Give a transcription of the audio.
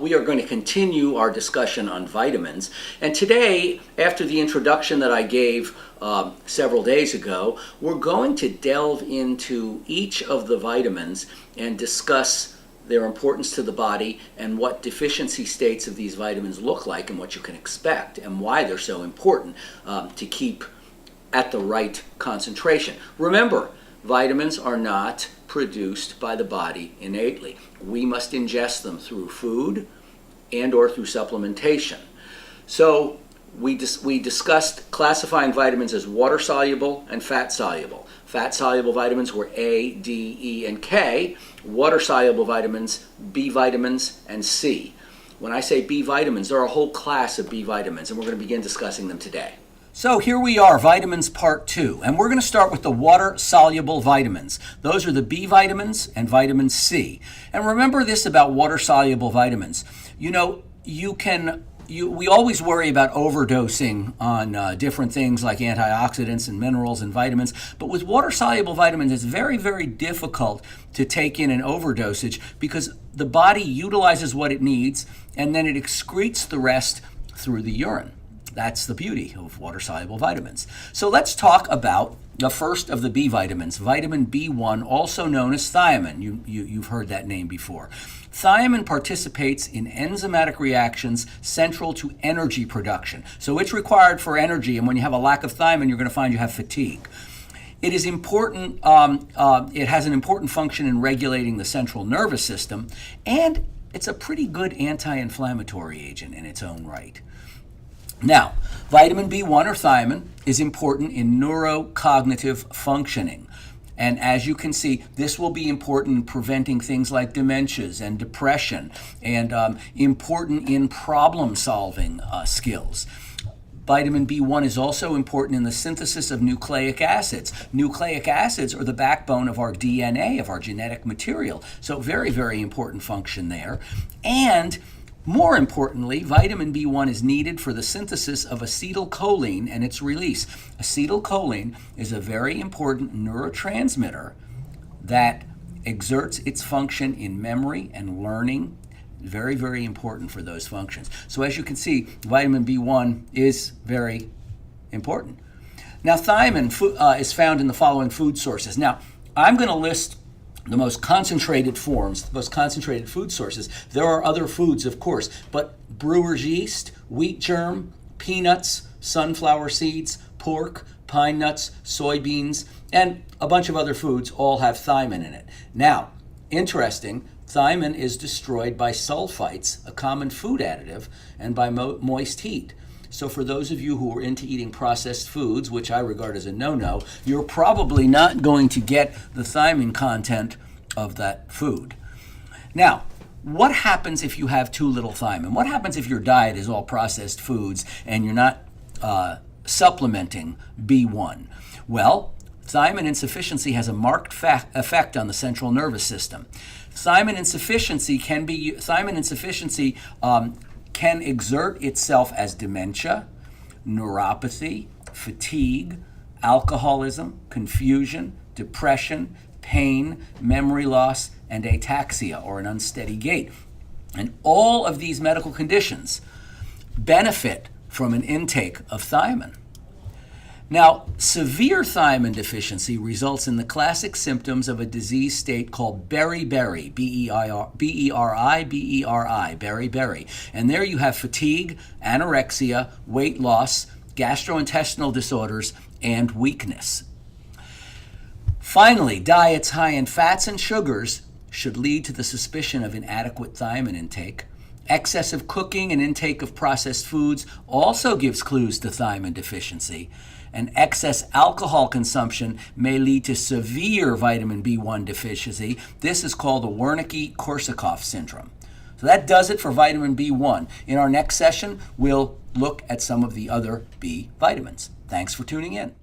We are going to continue our discussion on vitamins. And today, after the introduction that I gave several days ago, we're going to delve into each of the vitamins and discuss their importance to the body and what deficiency states of these vitamins look like and what you can expect and why they're so important to keep at the right concentration. Remember, vitamins are not produced by the body innately. We must ingest them through food and or through supplementation. So we discussed classifying vitamins as water soluble and fat soluble. Fat soluble vitamins were A, D, E, and K. Water soluble vitamins, B vitamins, and C. When I say B vitamins, there are a whole class of B vitamins, and we're going to begin discussing them today. So here we are, vitamins part 2, and we're going to start with the water-soluble vitamins. Those are the B vitamins and vitamin C. And remember this about water-soluble vitamins. You know, we always worry about overdosing on different things like antioxidants and minerals and vitamins, but with water-soluble vitamins, it's very, very difficult to take in an overdosage because the body utilizes what it needs and then it excretes the rest through the urine. That's the beauty of water-soluble vitamins. So let's talk about the first of the B vitamins, vitamin B1, also known as thiamine. You've heard that name before. Thiamine participates in enzymatic reactions central to energy production. So it's required for energy, and when you have a lack of thiamine, you're going to find you have fatigue. It is important. It has an important function in regulating the central nervous system, and it's a pretty good anti-inflammatory agent in its own right. Now, vitamin B1 or thiamine is important in neurocognitive functioning. And as you can see, this will be important in preventing things like dementias and depression and important in problem-solving skills. Vitamin B1 is also important in the synthesis of nucleic acids. Nucleic acids are the backbone of our DNA, of our genetic material. So very, very important function there. And more importantly, vitamin B1 is needed for the synthesis of acetylcholine and its release. Acetylcholine is a very important neurotransmitter that exerts its function in memory and learning. Very, very important for those functions. So as you can see, vitamin B1 is very important. Now, thiamine is found in the following food sources. Now, I'm going to list the most concentrated forms, the most concentrated food sources. There are other foods, of course, but brewer's yeast, wheat germ, peanuts, sunflower seeds, pork, pine nuts, soybeans, and a bunch of other foods all have thiamine in it. Now, interesting, thiamine is destroyed by sulfites, a common food additive, and by moist heat. So for those of you who are into eating processed foods, which I regard as a no-no, you're probably not going to get the thiamine content of that food. Now, what happens if you have too little thiamine? What happens if your diet is all processed foods and you're not supplementing B1? Well, thiamine insufficiency has a marked effect on the central nervous system. Thiamine insufficiency can exert itself as dementia, neuropathy, fatigue, alcoholism, confusion, depression, pain, memory loss, and ataxia, or an unsteady gait. And all of these medical conditions benefit from an intake of thiamine. Now, severe thiamine deficiency results in the classic symptoms of a disease state called beriberi, B-E-R-I, beriberi. And there you have fatigue, anorexia, weight loss, gastrointestinal disorders, and weakness. Finally, diets high in fats and sugars should lead to the suspicion of inadequate thiamine intake. Excessive cooking and intake of processed foods also gives clues to thiamine deficiency. And excess alcohol consumption may lead to severe vitamin B1 deficiency. This is called the Wernicke-Korsakoff syndrome. So that does it for vitamin B1. In our next session, we'll look at some of the other B vitamins. Thanks for tuning in.